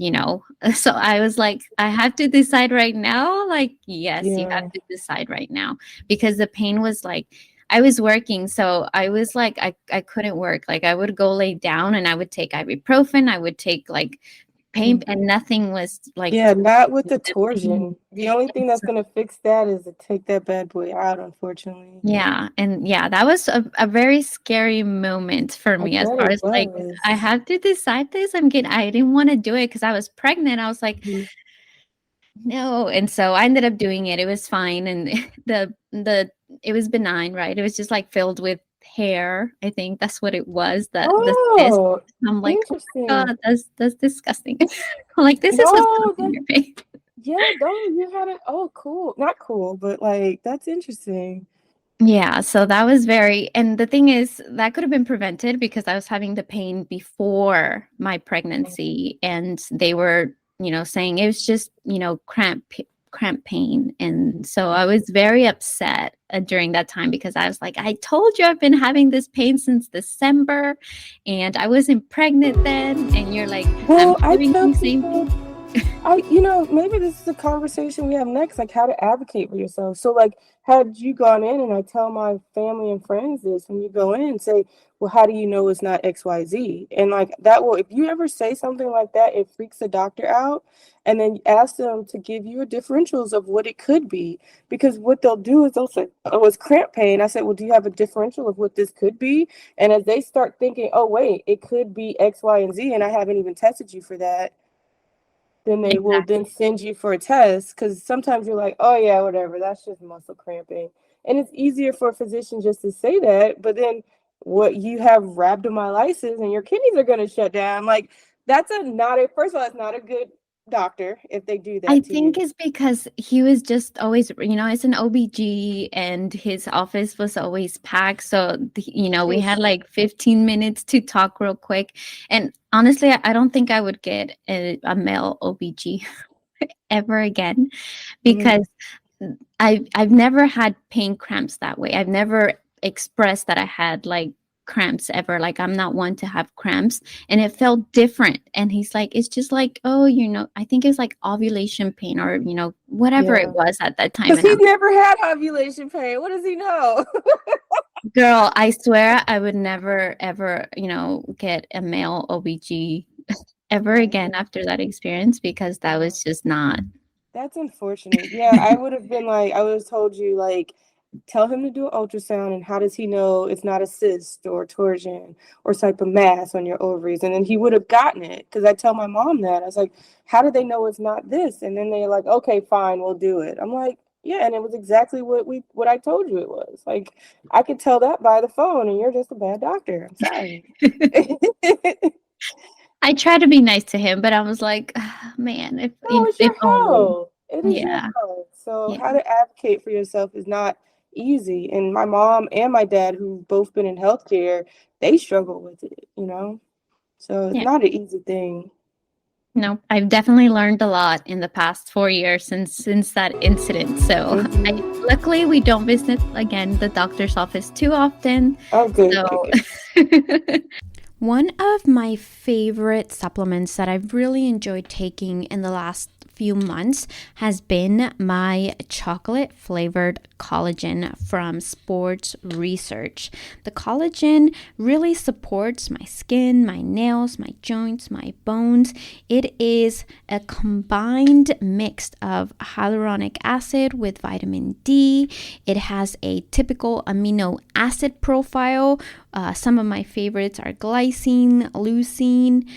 [SPEAKER 1] So I was like, I have to decide right now. Like, yes, you have
[SPEAKER 2] yeah.
[SPEAKER 1] to decide right now because the pain was like, I was working. So I was like, I couldn't work. Like, I would go lay down and I would take ibuprofen. I would take like pain,
[SPEAKER 2] Mm.
[SPEAKER 1] and nothing was like,
[SPEAKER 2] Yeah, not with the
[SPEAKER 1] the pain.
[SPEAKER 2] torsion. The only thing
[SPEAKER 1] And
[SPEAKER 2] that's
[SPEAKER 1] so
[SPEAKER 2] gonna fix that is to take that bad boy out, unfortunately.
[SPEAKER 1] yeah, and yeah, that was a very scary moment for
[SPEAKER 2] I
[SPEAKER 1] me as
[SPEAKER 2] bet
[SPEAKER 1] far
[SPEAKER 2] it
[SPEAKER 1] as like I
[SPEAKER 2] was.
[SPEAKER 1] have to decide this. I didn't want to do it because I was pregnant. I was like,
[SPEAKER 2] Mhm.
[SPEAKER 1] no, and so I ended up doing it. It was fine, and the it was benign, right? It was just like filled with hair. I think that's what it was. The cyst.
[SPEAKER 2] Oh,
[SPEAKER 1] I'm like, oh my
[SPEAKER 2] interesting.
[SPEAKER 1] god, that's disgusting. I'm like, this is what's
[SPEAKER 2] No,
[SPEAKER 1] causing your pain.
[SPEAKER 2] yeah, no, you had it. Oh, cool. Not cool, but like that's interesting.
[SPEAKER 1] Yeah, so that was and the thing is, that could have been prevented because I was having the pain before my pregnancy, and they were, saying it was just, cramp pain. And so I was very upset during that time because I was like, I told you I've been having this pain since December, and I wasn't pregnant then. And you're like, I'm
[SPEAKER 2] Well, I
[SPEAKER 1] having
[SPEAKER 2] tell
[SPEAKER 1] the same
[SPEAKER 2] people
[SPEAKER 1] thing.
[SPEAKER 2] maybe this is a conversation we have next, like how to advocate for yourself. So, like, had you gone in, and I tell my family and friends this, when you go in and say, well, how do you know it's not XYZ? And like that will, if you ever say something like that, it freaks the doctor out. And then ask them to give you a differentials of what it could be. Because what they'll do is they'll say, oh, it's cramp pain. I said, well, do you have a differential of what this could be? And as they start thinking, oh, wait, it could be X, Y, and Z, and I haven't even tested you for that, then they will then
[SPEAKER 1] Exactly.
[SPEAKER 2] send you for a test because sometimes you're like, oh yeah, whatever, that's just muscle cramping. And it's easier for a physician just to say that, but then what you have rhabdomyolysis and your kidneys are going to shut down. Like that's a not a first of all, it's not a good doctor if they do
[SPEAKER 1] I
[SPEAKER 2] that to
[SPEAKER 1] think
[SPEAKER 2] you.
[SPEAKER 1] it's because he was just always, it's an OBG and his office was always packed. So, we had
[SPEAKER 2] Oof.
[SPEAKER 1] like 15 minutes to talk real quick. And honestly, I don't think I would get a male OBG ever again
[SPEAKER 2] Mhm.
[SPEAKER 1] because I've never had pain cramps that way. I've never expressed that I had like cramps ever. Like I'm not one to have cramps, and it felt different. And he's like, it's just like, oh, I think it's like ovulation pain or whatever it
[SPEAKER 2] Yeah.
[SPEAKER 1] was at that time.
[SPEAKER 2] Because
[SPEAKER 1] And
[SPEAKER 2] he's never had ovulation pain. What does he know?
[SPEAKER 1] girl, I swear I would never ever get a male OBG ever again
[SPEAKER 2] Dang.
[SPEAKER 1] after that experience because that was just not.
[SPEAKER 2] That's unfortunate. Yeah, I would have been like, I would have told you, like, tell him to do an ultrasound, and how does he know it's not a cyst or torsion or type of mass on your ovaries? And then he would have gotten it because I tell my mom that. I was like, how do they know it's not this? And then they're like, okay, fine, we'll do it. I'm like, yeah, and it was exactly what I told you it was. Like, I could tell that by the phone, and you're just a bad doctor. I'm sorry.
[SPEAKER 1] I try to be nice to him, but I was like, "Ah, man, if
[SPEAKER 2] No, it's
[SPEAKER 1] if
[SPEAKER 2] your
[SPEAKER 1] only."
[SPEAKER 2] health. It is your
[SPEAKER 1] Yeah.
[SPEAKER 2] health. So
[SPEAKER 1] Yeah.
[SPEAKER 2] how to advocate for yourself is not easy. And my mom and my dad, who've both been in healthcare, they struggle with it. So it's
[SPEAKER 1] Yeah.
[SPEAKER 2] not an easy thing.
[SPEAKER 1] No, I've definitely learned a lot in the past 4 years since that incident. So
[SPEAKER 2] Hmm.
[SPEAKER 1] luckily we don't visit again the doctor's office too often.
[SPEAKER 2] Oh, good, good,
[SPEAKER 1] So
[SPEAKER 2] good.
[SPEAKER 1] one of my favorite supplements that I've really enjoyed taking in the last few months has been my chocolate flavored collagen from Sports Research. The collagen really supports my skin, my nails, my joints, my bones. It is a combined mix of hyaluronic acid with vitamin D. It has a typical amino acid profile. Some of my favorites are glycine, leucine,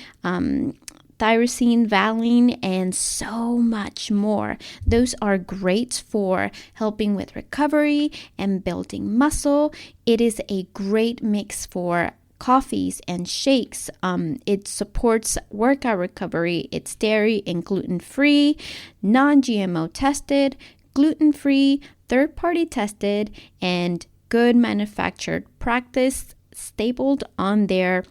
[SPEAKER 1] tyrosine, valine, and so much more. Those are great for helping with recovery and building muscle. It is a great mix for coffees and shakes. It supports workout recovery. It's dairy and gluten free, non GMO tested, gluten free, third party tested, and good manufactured practice stapled on their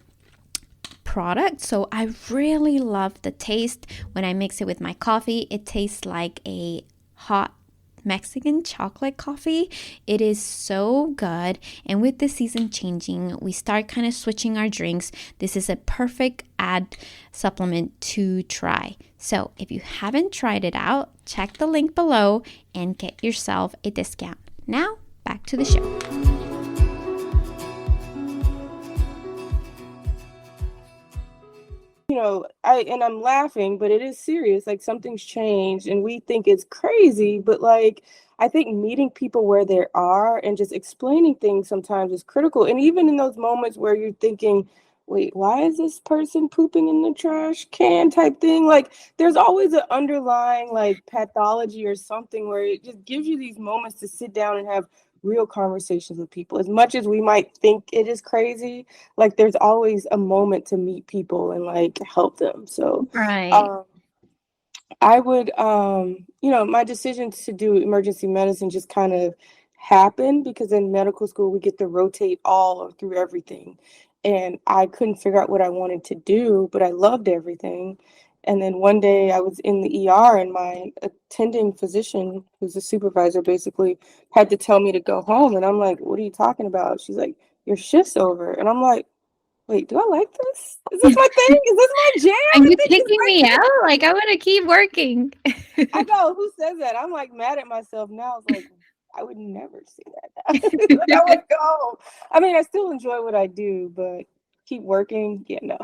[SPEAKER 1] product. So I really love the taste. When I mix it with my coffee, it tastes like a hot Mexican chocolate coffee. It is so good. And with the season changing, we start kind of switching our drinks. This is a perfect add supplement to try. So if you haven't tried it out, check the link below and get yourself a discount. Now, back to the show.
[SPEAKER 2] I'm laughing, but it is serious. Like something's changed and we think it's crazy, but like I think meeting people where they are and just explaining things sometimes is critical. And even in those moments where you're thinking, wait, why is this person pooping in the trash can type thing? Like there's always an underlying like pathology or something where it just gives you these moments to sit down and have real conversations with people. As much as we might think it is crazy, like there's always a moment to meet people and like help them. So
[SPEAKER 1] Right.
[SPEAKER 2] um I would my decision to do emergency medicine just kind of happened because in medical school we get to rotate all through everything. And I couldn't figure out what I wanted to do, but I loved everything. And then one day I was in the ER and my attending physician, who's a supervisor, basically had to tell me to go home. And I'm like, what are you talking about? She's like, your shift's over. And I'm like, wait, do I like this? Is this my thing? Is this my jam?
[SPEAKER 1] Are
[SPEAKER 2] I
[SPEAKER 1] you
[SPEAKER 2] think it's
[SPEAKER 1] kicking
[SPEAKER 2] my
[SPEAKER 1] me
[SPEAKER 2] thing.
[SPEAKER 1] out? Like, I want to keep working.
[SPEAKER 2] I know, who says that? I'm like mad at myself now. It's like I would never say that. Like I would go. I mean, I still enjoy what I do, but keep working, yeah, no.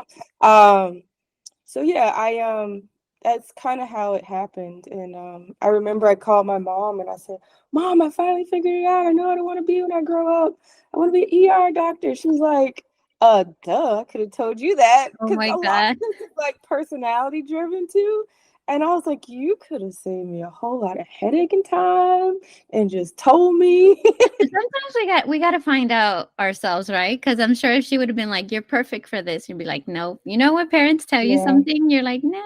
[SPEAKER 2] So yeah, I that's kind of how it happened. And I remember I called my mom and I said, Mom, I finally figured it out. I know what I want to be when I grow up. I want to be an ER doctor. She was like, duh, I could have told you that.
[SPEAKER 1] Oh
[SPEAKER 2] Because
[SPEAKER 1] my
[SPEAKER 2] a lot
[SPEAKER 1] God.
[SPEAKER 2] of this is like personality driven too. And I was like, you could have saved me a whole lot of headache and time and just told me.
[SPEAKER 1] Sometimes we got to find out ourselves, right? Because I'm sure if she would have been like, "You're perfect for this," you'd be like, "Nope." You know when parents tell you
[SPEAKER 2] Yeah.
[SPEAKER 1] something, you're like, "No."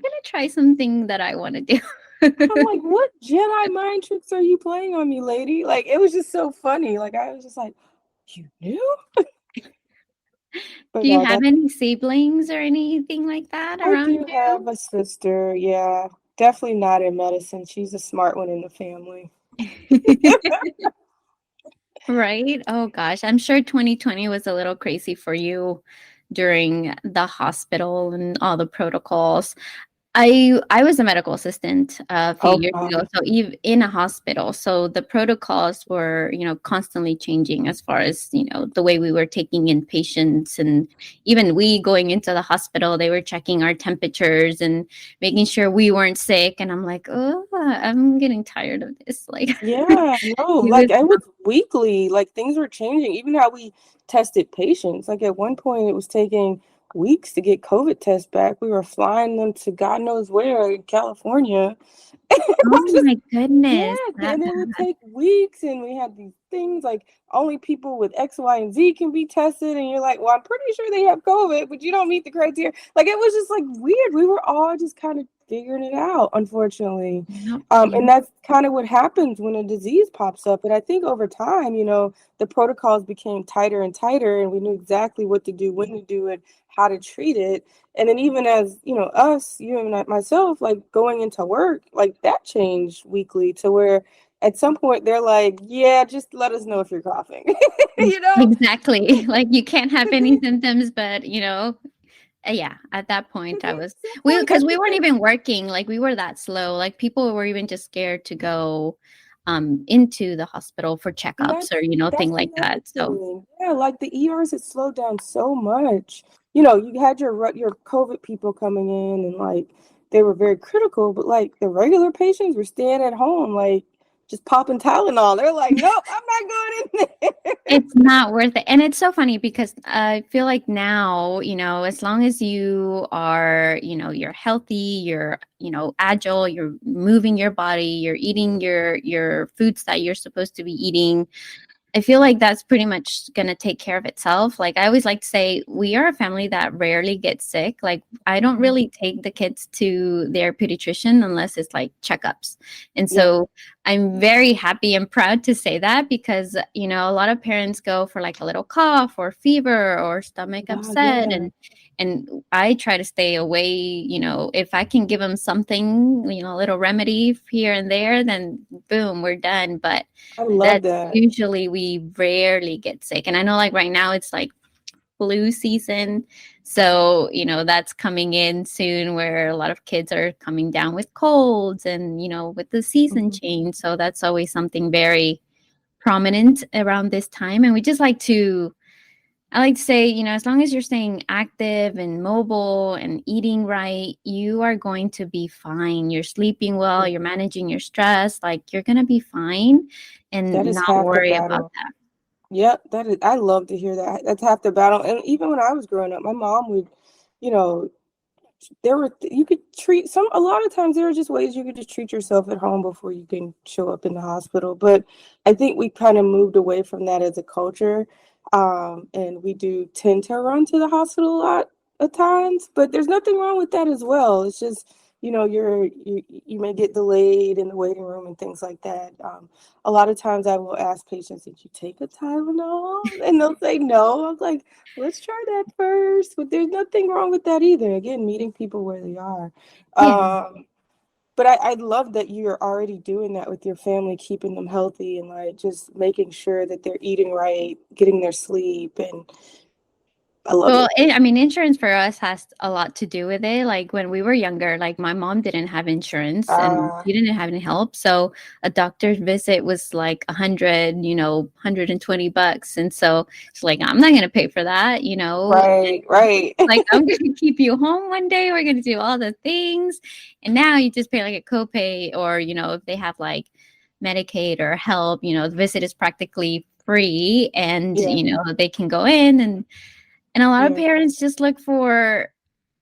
[SPEAKER 1] gonna try something that I want to do.
[SPEAKER 2] I'm like, what Jedi mind tricks are you playing on me, lady? Like, it was just so funny. Like, I was just like, you knew? But
[SPEAKER 1] Do you
[SPEAKER 2] no,
[SPEAKER 1] have any siblings or anything like that
[SPEAKER 2] I
[SPEAKER 1] around
[SPEAKER 2] do have
[SPEAKER 1] you?
[SPEAKER 2] a sister. Yeah, definitely not in medicine. She's a smart one in the family.
[SPEAKER 1] Right? Oh gosh, I'm sure 2020 was a little crazy for you during the hospital and all the protocols. I was a medical assistant a few
[SPEAKER 2] Oh
[SPEAKER 1] years ago,
[SPEAKER 2] God.
[SPEAKER 1] so in a hospital. So the protocols were, constantly changing as far as, the way we were taking in patients, and even we going into the hospital, they were checking our temperatures and making sure we weren't sick. And I'm like, oh, I'm getting tired of this. Like,
[SPEAKER 2] Yeah, no,
[SPEAKER 1] it
[SPEAKER 2] like
[SPEAKER 1] was
[SPEAKER 2] it was weekly, like things were changing. Even how we tested patients. Like at one point it was taking weeks to get COVID tests back. We were flying them to God knows where in California. It
[SPEAKER 1] oh
[SPEAKER 2] was just
[SPEAKER 1] my goodness,
[SPEAKER 2] yeah,
[SPEAKER 1] that
[SPEAKER 2] and it would take weeks, and we had these things like only people with X, Y, and Z can be tested, and you're like, well, I'm pretty sure they have COVID, but you don't meet the criteria. Like it was just like weird. We were all just kind of figuring it out, unfortunately.
[SPEAKER 1] Yep,
[SPEAKER 2] And
[SPEAKER 1] yep.
[SPEAKER 2] that's kind of what happens when a disease pops up. And I think over time, the protocols became tighter and tighter, and we knew exactly what to do, when to do it, how to treat it. And then even as, us, you and myself, like going into work, like that changed weekly to where at some point they're like, yeah, just let us know if you're coughing, you know?
[SPEAKER 1] Exactly. Like you can't have
[SPEAKER 2] Because
[SPEAKER 1] any
[SPEAKER 2] they,
[SPEAKER 1] symptoms, but yeah, at that point
[SPEAKER 2] 'cause
[SPEAKER 1] I
[SPEAKER 2] at
[SPEAKER 1] was
[SPEAKER 2] some
[SPEAKER 1] we
[SPEAKER 2] point, I
[SPEAKER 1] because we
[SPEAKER 2] think
[SPEAKER 1] weren't
[SPEAKER 2] they,
[SPEAKER 1] even working, like we were that slow. Like people were even just scared to go into the hospital for
[SPEAKER 2] and
[SPEAKER 1] checkups or thing
[SPEAKER 2] that's
[SPEAKER 1] like
[SPEAKER 2] another
[SPEAKER 1] that. So
[SPEAKER 2] thing. Yeah, like the ERs had slowed down so much. You had your COVID people coming in and like they were very critical, but like the regular patients were staying at home, like just popping Tylenol. They're like, nope, I'm not going in there.
[SPEAKER 1] it's not worth it. And it's so funny because I feel like now, as long as you are, you're healthy, you're, agile, you're moving your body, you're eating your foods that you're supposed to be eating, I feel like that's pretty much going to take care of itself. Like I always like to say, we are a family that rarely gets sick. Like I don't really take the kids to their pediatrician unless it's like checkups. And
[SPEAKER 2] Yeah,
[SPEAKER 1] so I'm very happy and proud to say that because, a lot of parents go for like a little cough or fever or stomach
[SPEAKER 2] wow,
[SPEAKER 1] upset,
[SPEAKER 2] yeah.
[SPEAKER 1] and I try to stay away, if I can give them something, a little remedy here and there, then boom, we're done. But
[SPEAKER 2] I love
[SPEAKER 1] that's
[SPEAKER 2] that.
[SPEAKER 1] usually we rarely get sick. And I know like right now it's like flu season. So, that's coming in soon where a lot of kids are coming down with colds and, with the season
[SPEAKER 2] Mhm.
[SPEAKER 1] change. So that's always something very prominent around this time. And I like to say, as long as you're staying active and mobile and eating right, you are going to be fine. You're sleeping well, you're managing your stress, like you're going to be fine
[SPEAKER 2] That
[SPEAKER 1] and
[SPEAKER 2] is
[SPEAKER 1] not
[SPEAKER 2] half the
[SPEAKER 1] worry about
[SPEAKER 2] battle.
[SPEAKER 1] that.
[SPEAKER 2] Yep, that is. I love to hear that. That's half the battle. And even when I was growing up, my mom would, you know, you could treat some a lot of times there are just ways you could just treat yourself at home before you can show up in the hospital, but I think we kind of moved away from that as a culture, and we do tend to run to the hospital a lot at times, but there's nothing wrong with that as well. It's just you may get delayed in the waiting room and things like that. A lot of times I will ask patients, did you take a Tylenol, and they'll say no. I'm like, let's try that first. But there's nothing wrong with that either. Again, meeting people where they are.
[SPEAKER 1] Yeah.
[SPEAKER 2] But I love that you're already doing that with your family, keeping them healthy and like just making sure that they're eating right, getting their sleep, and I love
[SPEAKER 1] Well,
[SPEAKER 2] it.
[SPEAKER 1] I mean, insurance for us has a lot to do with it. Like when we were younger, like my mom didn't have insurance and
[SPEAKER 2] Uh,
[SPEAKER 1] she didn't have any help. So a doctor's visit was like 100, $120. And so she's like, I'm not going to pay for that,
[SPEAKER 2] right, right.
[SPEAKER 1] like I'm going to keep you home one day. We're going to do all the things. And now you just pay like a copay or, if they have like Medicaid or help, the visit is practically free and,
[SPEAKER 2] Yeah,
[SPEAKER 1] they can go in and a lot of
[SPEAKER 2] yeah,
[SPEAKER 1] parents just look for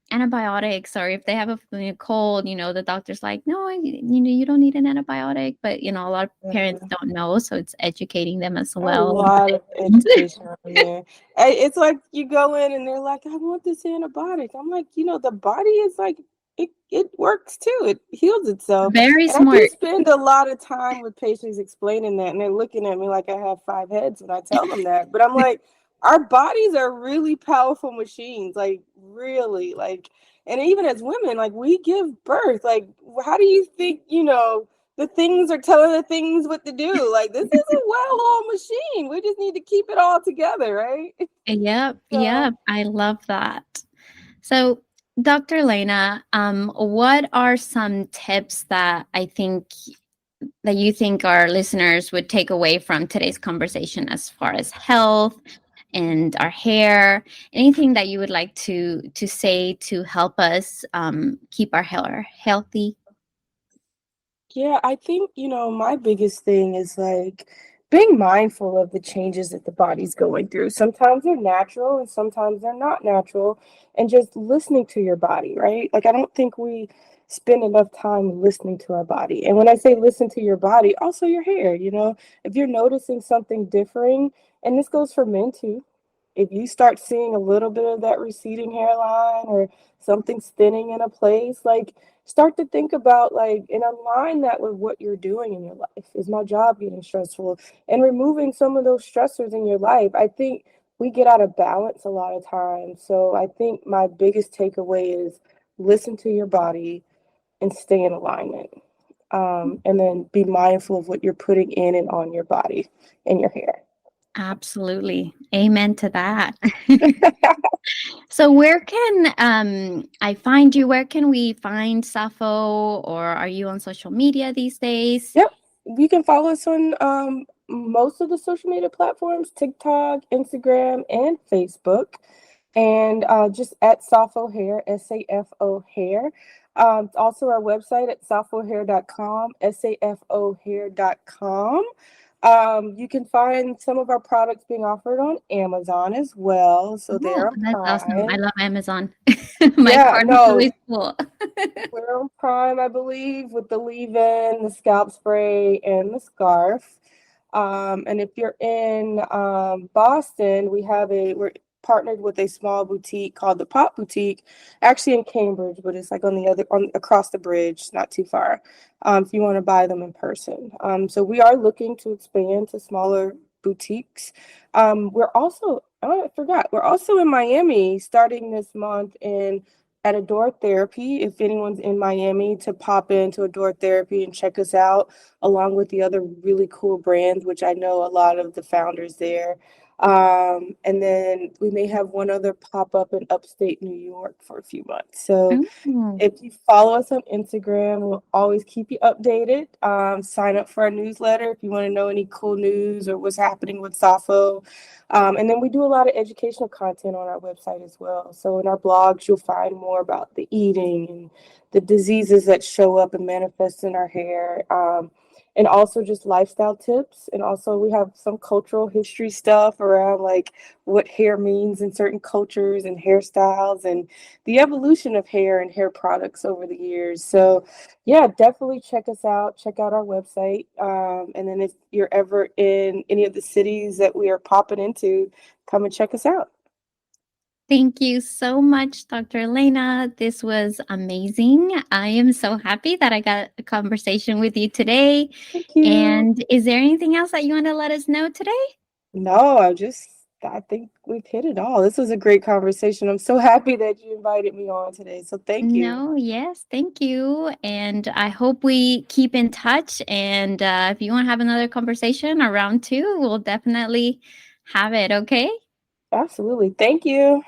[SPEAKER 1] antibiotics, or if they have a cold, the doctor's like, no, you don't need an antibiotic. But, a lot of parents
[SPEAKER 2] yeah.
[SPEAKER 1] don't know. So it's educating them as
[SPEAKER 2] A
[SPEAKER 1] well.
[SPEAKER 2] lot of education on there. It's like you go in and they're like, I want this antibiotic. I'm like, the body is like it works too. It heals itself.
[SPEAKER 1] Very
[SPEAKER 2] And I do
[SPEAKER 1] smart.
[SPEAKER 2] spend a lot of time with patients explaining that, and they're looking at me like I have five heads when I tell them that. But I'm like, our bodies are really powerful machines, like really, like, and even as women, like we give birth. Like, how do you think, the things are telling the things what to do? Like, this is a well-oiled machine. We just need to keep it all together, right?
[SPEAKER 1] Yep,
[SPEAKER 2] So
[SPEAKER 1] yep. I love that. So, Dr. Lena, what are some tips that you think our listeners would take away from today's conversation as far as health and our hair? Anything that you would like to say to help us keep our hair healthy?
[SPEAKER 2] yeah, I think, my biggest thing is like being mindful of the changes that the body's going through. Sometimes they're natural and sometimes they're not natural, and just listening to your body, right? Like, I don't think we spend enough time listening to our body. And when I say listen to your body, also your hair, if you're noticing something differing, and this goes for men too, if you start seeing a little bit of that receding hairline or something thinning in a place, like start to think about like and align that with what you're doing in your life. Is my job getting stressful? And removing some of those stressors in your life. I think we get out of balance a lot of times. So I think my biggest takeaway is listen to your body and stay in alignment. And then be mindful of what you're putting in and on your body and your hair.
[SPEAKER 1] Absolutely. Amen to that. So where can I find you? Where can we find Safo, or are you on social media these days?
[SPEAKER 2] Yep. You can follow us on most of the social media platforms, TikTok, Instagram, and Facebook. And just at Safo Hair, Safo Hair. Also our website at safohair.com, safohair.com. You can find some of our products being offered on Amazon as well. So
[SPEAKER 1] Oh,
[SPEAKER 2] they're on
[SPEAKER 1] that's awesome. I
[SPEAKER 2] Prime.
[SPEAKER 1] love Amazon. My
[SPEAKER 2] Yeah,
[SPEAKER 1] cart is
[SPEAKER 2] no,
[SPEAKER 1] always full.
[SPEAKER 2] we're on Prime, I believe, with the leave-in, the scalp spray, and the scarf. And if you're in Boston, we're partnered with a small boutique called the Pop Boutique, actually in Cambridge, but it's like on across the bridge, not too far. If you want to buy them in person. So we are looking to expand to smaller boutiques. Oh, I forgot, we're also in Miami starting this month in at Adore Therapy. If anyone's in Miami, to pop into Adore Therapy and check us out, along with the other really cool brands, which I know a lot of the founders there. And then we may have one other pop up in upstate New York for a few months. So
[SPEAKER 1] Oh,
[SPEAKER 2] if you follow us on Instagram, we'll always keep you updated. Sign up for our newsletter if you want to know any cool news or what's happening with Safo. And then we do a lot of educational content on our website as well. So in our blogs, you'll find more about the eating and the diseases that show up and manifest in our hair. And also just lifestyle tips. And also we have some cultural history stuff around like what hair means in certain cultures and hairstyles and the evolution of hair and hair products over the years. So, yeah, definitely check us out. Check out our website. And then if you're ever in any of the cities that we are popping into, come and check us out.
[SPEAKER 1] thank you so much, Dr. Elena. This was amazing. I am so happy that I got a conversation with you today.
[SPEAKER 2] Thank you.
[SPEAKER 1] And is there anything else that you want to let us know today?
[SPEAKER 2] No, I think we've hit it all. This was a great conversation. I'm so happy that you invited me on today. So thank you.
[SPEAKER 1] No, yes, thank you. And I hope we keep in touch. And if you want to have another conversation or round two, we'll definitely have it. Okay.
[SPEAKER 2] Absolutely. Thank you.